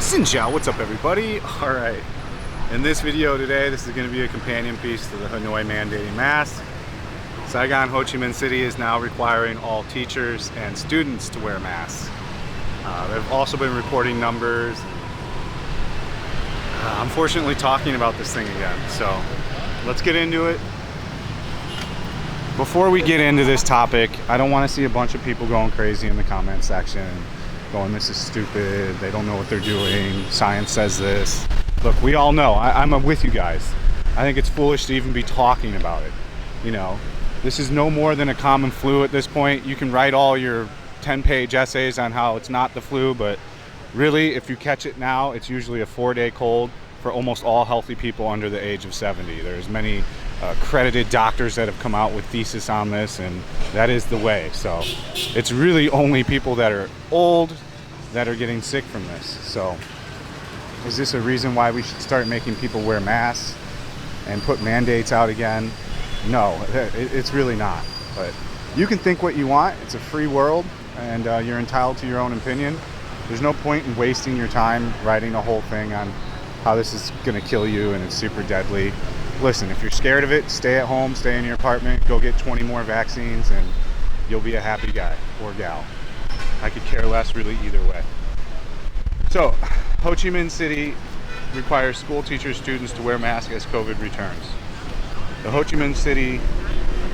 Xin chao, what's up everybody? Alright, in this video today, this is going to be a companion piece to the Hanoi mandating masks. Saigon, Ho Chi Minh City is now requiring all teachers and students to wear masks. They've also been reporting numbers, unfortunately talking about this thing again. So let's get into it. Before we get into this topic, I don't want to see a bunch of people going crazy in the comment section, going, this is stupid, they don't know what they're doing, science says this. Look, we all know, I'm with you guys. I think it's foolish to even be talking about it. You know, this is no more than a common flu at this point. You can write all your 10-page essays on how it's not the flu, but really, if you catch it now, it's usually a 4-day cold for almost all healthy people under the age of 70. There's many accredited doctors that have come out with thesis on this, and that is the way. So it's really only people that are old that are getting sick from this. So is this a reason why we should start making people wear masks and put mandates out again? No, it's really not. But you can think what you want. It's a free world, and you're entitled to your own opinion. There's no point in wasting your time writing a whole thing on how this is going to kill you and it's super deadly. Listen, if you're scared of it, stay at home, stay in your apartment, go get 20 more vaccines, and you'll be a happy guy or gal. I could care less really either way. So, Ho Chi Minh City requires school teachers, students to wear masks as COVID returns. The Ho Chi Minh City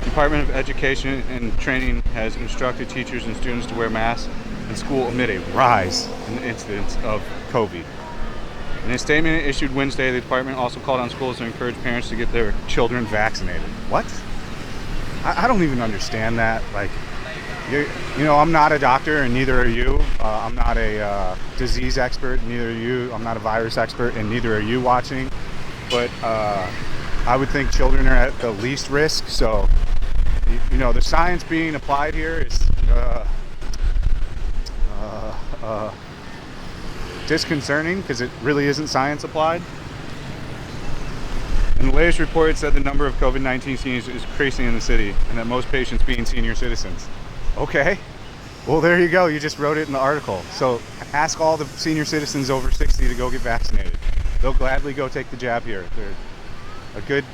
Department of Education and Training has instructed teachers and students to wear masks in school amid a rise in the incidence of COVID. In a statement issued Wednesday, the department also called on schools to encourage parents to get their children vaccinated. What? I don't even understand that. Like, you know, I'm not a doctor, and neither are you. I'm not a disease expert, neither are you. I'm not a virus expert, and neither are you watching. But I would think children are at the least risk. So, you know, the science being applied here is disconcerting because it really isn't science applied. And the latest report said the number of COVID-19 seniors is increasing in the city, and that most patients being senior citizens. Okay, well there you go, you just wrote it in the article. So ask all the senior citizens over 60 to go get vaccinated. They'll gladly go take the jab here. They're a good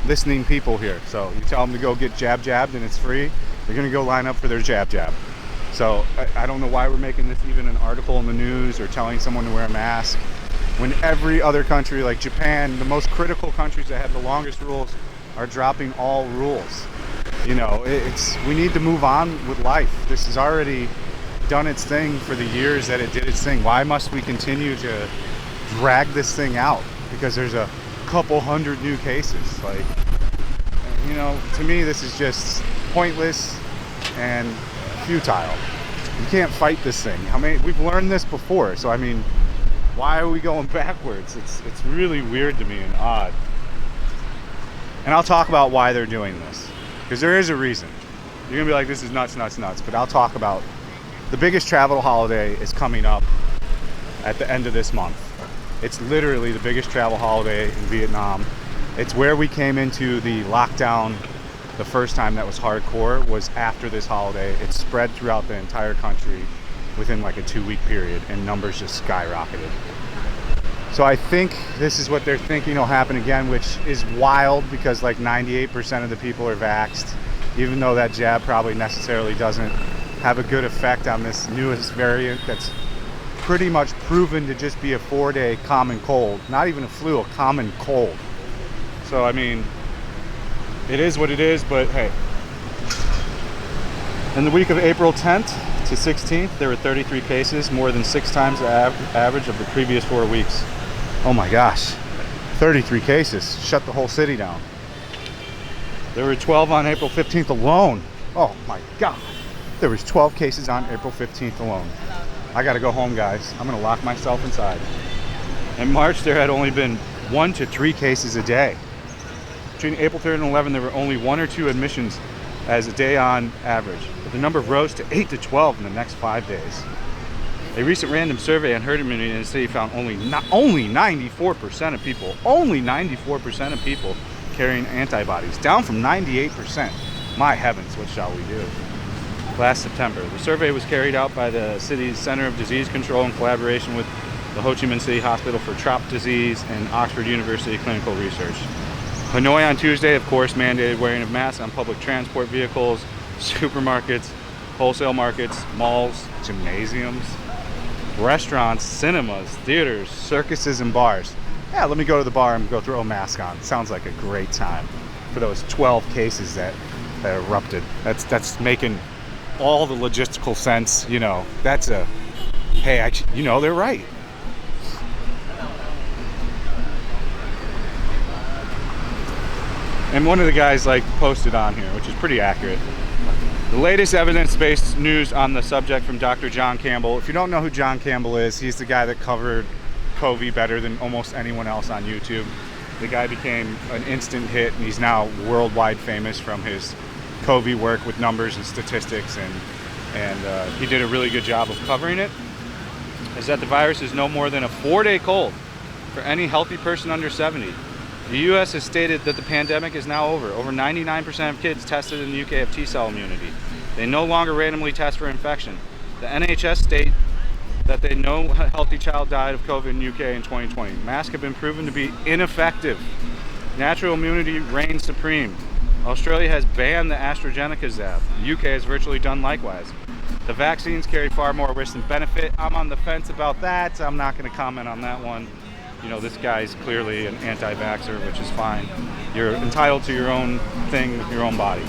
listening people here. So you tell them to go get jabbed and it's free, they're gonna go line up for their jab. So I don't know why we're making this even an article in the news or telling someone to wear a mask when every other country, like Japan, the most critical countries that have the longest rules, are dropping all rules. You know, we need to move on with life. This has already done its thing for the years that it did its thing. Why must we continue to drag this thing out? Because there's a couple hundred new cases. Like, you know, to me this is just pointless and futile. You can't fight this thing. I mean, we've learned this before, so I mean, why are we going backwards? It's really weird to me and odd. And I'll talk about why they're doing this, because there is a reason. You're gonna be like, this is nuts, but I'll talk about the biggest travel holiday is coming up at the end of this month. It's literally the biggest travel holiday in Vietnam. It's where we came into the lockdown. The first time that was hardcore was after this holiday. It spread throughout the entire country within like a 2-week period, and numbers just skyrocketed. So I think this is what they're thinking will happen again, which is wild because like 98% of the people are vaxxed, even though that jab probably necessarily doesn't have a good effect on this newest variant that's pretty much proven to just be a 4-day common cold. Not even a flu, a common cold. So I mean, it is what it is, but hey. In the week of April 10th to 16th, there were 33 cases, more than 6 times the average of the previous 4 weeks. Oh my gosh, 33 cases, shut the whole city down. There were 12 on April 15th alone. Oh my God, there was 12 cases on April 15th alone. I gotta go home, guys. I'm gonna lock myself inside. In March, there had only been 1 to 3 cases a day. Between April 3rd and 11th, there were only 1 or 2 admissions as a day on average, but the number rose to 8 to 12 in the next 5 days. A recent random survey on herd immunity in the city found only 94% of people carrying antibodies, down from 98%. My heavens, what shall we do? Last September, the survey was carried out by the city's Center of Disease Control in collaboration with the HCMC Hospital for Trop Disease, and Oxford University Clinical Research. Hanoi on Tuesday, of course, mandated wearing of masks on public transport vehicles, supermarkets, wholesale markets, malls, gymnasiums, restaurants, cinemas, theaters, circuses, and bars. Yeah, let me go to the bar and go throw a mask on. Sounds like a great time for those 12 cases that erupted. That's making all the logistical sense, you know. That's a, hey, you know, they're right. And one of the guys like posted on here, which is pretty accurate. The latest evidence-based news on the subject from Dr. John Campbell. If you don't know who John Campbell is, he's the guy that covered COVID better than almost anyone else on YouTube. The guy became an instant hit, and he's now worldwide famous from his COVID work with numbers and statistics, and he did a really good job of covering it. Is that the virus is no more than a 4-day cold for any healthy person under 70. The U.S. has stated that the pandemic is now over. Over 99% of kids tested in the UK have T-cell immunity. They no longer randomly test for infection. The NHS state that no healthy child died of COVID in the UK in 2020. Masks have been proven to be ineffective. Natural immunity reigns supreme. Australia has banned the AstraZeneca jab. The UK has virtually done likewise. The vaccines carry far more risk than benefit. I'm on the fence about that. I'm not going to comment on that one. You know, this guy's clearly an anti-vaxxer, which is fine. You're entitled to your own thing with your own body.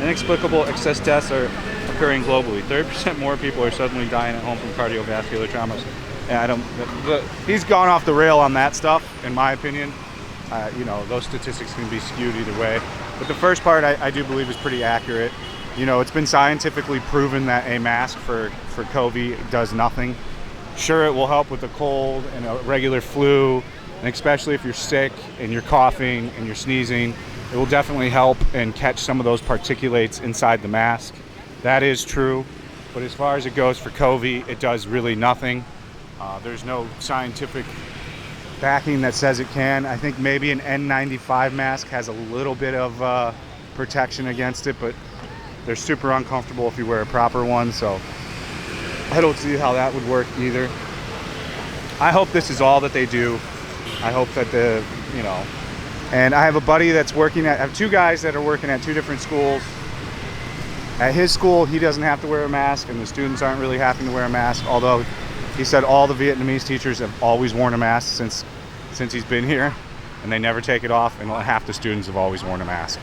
Inexplicable excess deaths are occurring globally. 30% more people are suddenly dying at home from cardiovascular traumas. And he's gone off the rail on that stuff, in my opinion. You know, those statistics can be skewed either way. But the first part I do believe is pretty accurate. You know, it's been scientifically proven that a mask for COVID does nothing. Sure, it will help with a cold and a regular flu, and especially if you're sick and you're coughing and you're sneezing, it will definitely help and catch some of those particulates inside the mask. That is true, but as far as it goes for COVID, it does really nothing. There's no scientific backing that says it can. I think maybe an N95 mask has a little bit of protection against it, but they're super uncomfortable if you wear a proper one, so I don't see how that would work either. I hope this is all that they do. I hope that and I have a buddy that's I have two guys that are working at two different schools. At his school, he doesn't have to wear a mask, and the students aren't really having to wear a mask, although he said all the Vietnamese teachers have always worn a mask since he's been here, and they never take it off, and half the students have always worn a mask.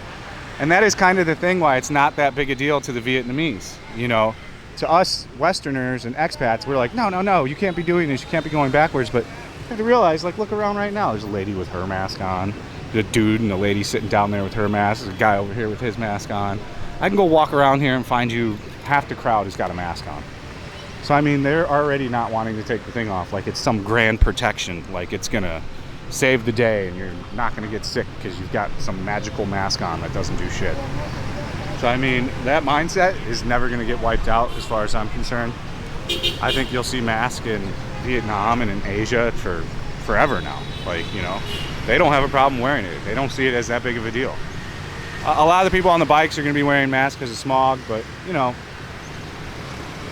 And that is kind of the thing why it's not that big a deal to the Vietnamese, you know. To us Westerners and expats, we're like, no, you can't be doing this, you can't be going backwards. But you have to realize, like, look around right now. There's a lady with her mask on, the dude and the lady sitting down there with her mask, there's a guy over here with his mask on. I can go walk around here and find you half the crowd has got a mask on. So I mean, they're already not wanting to take the thing off like it's some grand protection, like it's gonna save the day and you're not gonna get sick because you've got some magical mask on that doesn't do shit. So I mean, that mindset is never going to get wiped out as far as I'm concerned. I think you'll see masks in Vietnam and in Asia for forever now. Like, you know, they don't have a problem wearing it. They don't see it as that big of a deal. A lot of the people on the bikes are going to be wearing masks because of smog, but, you know,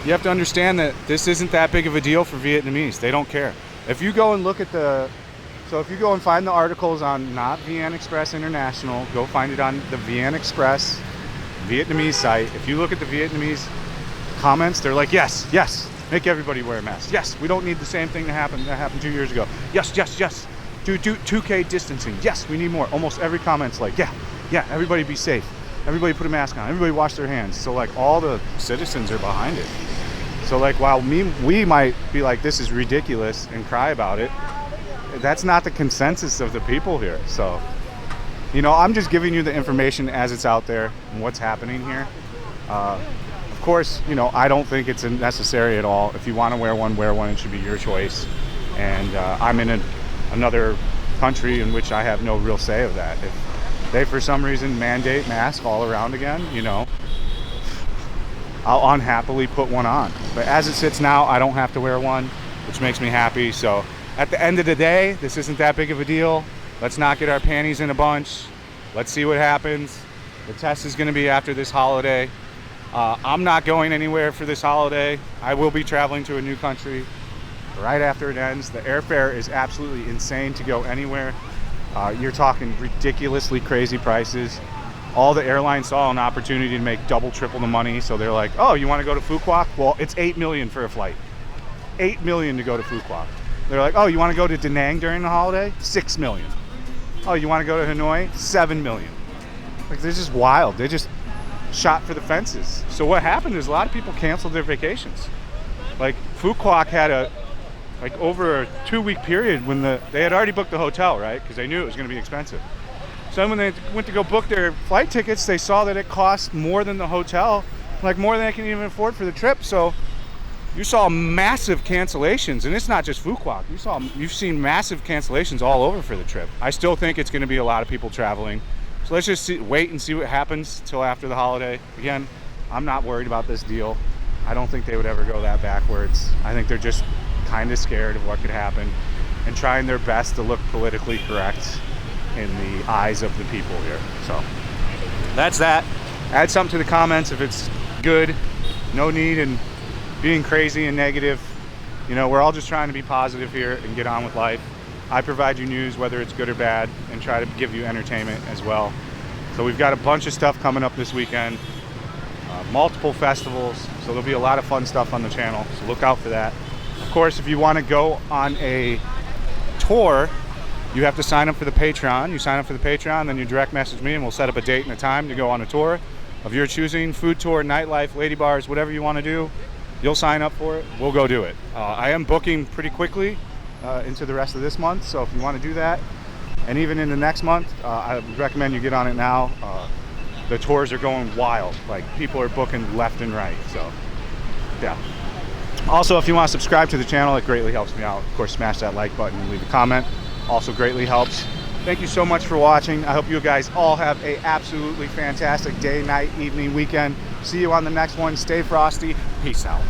you have to understand that this isn't that big of a deal for Vietnamese. They don't care. If you go and look at if you go and find the articles on not VN Express International, go find it on the VN Express Vietnamese site. If you look at the Vietnamese comments, they're like, yes, make everybody wear a mask. Yes, we don't need the same thing that happened 2 years ago. Yes. Do 2K distancing. Yes, we need more. Almost every comment's like, yeah, everybody be safe. Everybody put a mask on. Everybody wash their hands. So like all the citizens are behind it. So like while we might be like, this is ridiculous and cry about it, that's not the consensus of the people here. So, you know, I'm just giving you the information as it's out there and what's happening here. Of course, you know, I don't think it's necessary at all. If you want to wear one, it should be your choice. And I'm in another country in which I have no real say of that. If they, for some reason, mandate masks all around again, you know, I'll unhappily put one on. But as it sits now, I don't have to wear one, which makes me happy. So at the end of the day, this isn't that big of a deal. Let's not get our panties in a bunch. Let's see what happens. The test is going to be after this holiday. I'm not going anywhere for this holiday. I will be traveling to a new country. right after it ends. The airfare is absolutely insane to go anywhere. You're talking ridiculously crazy prices. All the airlines saw an opportunity to make double, triple the money, so they're like, oh, you want to go to Phu Quoc? Well, it's $8 million for a flight. $8 million to go to Phu Quoc. They're like, oh, you want to go to Da Nang during the holiday? $6 million. Oh, you want to go to Hanoi? $7 million. Like, they're just wild. They just shot for the fences. So what happened is a lot of people canceled their vacations. Like, Phu Quoc had over a 2-week period when they had already booked the hotel, right? Because they knew it was going to be expensive. So when they went to go book their flight tickets, they saw that it cost more than the hotel, like more than they can even afford for the trip. So you saw massive cancellations, and it's not just Phu Quoc. You've seen massive cancellations all over for the trip. I still think it's going to be a lot of people traveling. So let's just wait and see what happens till after the holiday. Again, I'm not worried about this deal. I don't think they would ever go that backwards. I think they're just kind of scared of what could happen and trying their best to look politically correct in the eyes of the people here. So that's that. Add something to the comments if it's good. No need in being crazy and negative. You know, we're all just trying to be positive here and get on with life. I provide you news, whether it's good or bad, and try to give you entertainment as well. So we've got a bunch of stuff coming up this weekend, multiple festivals, so there'll be a lot of fun stuff on the channel, so look out for that. Of course, if you want to go on a tour, you have to sign up for the Patreon. You sign up for the Patreon, then you direct message me and we'll set up a date and a time to go on a tour of your choosing. Food tour, nightlife, lady bars, whatever you want to do. You'll sign up for it. We'll go do it. I am booking pretty quickly into the rest of this month, so if you want to do that, and even in the next month, I would recommend you get on it now. The tours are going wild. Like, people are booking left and right, so yeah. Also, if you want to subscribe to the channel, it greatly helps me out. Of course, smash that like button and leave a comment. Also greatly helps. Thank you so much for watching. I hope you guys all have a absolutely fantastic day, night, evening, weekend. See you on the next one. Stay frosty. Peace out.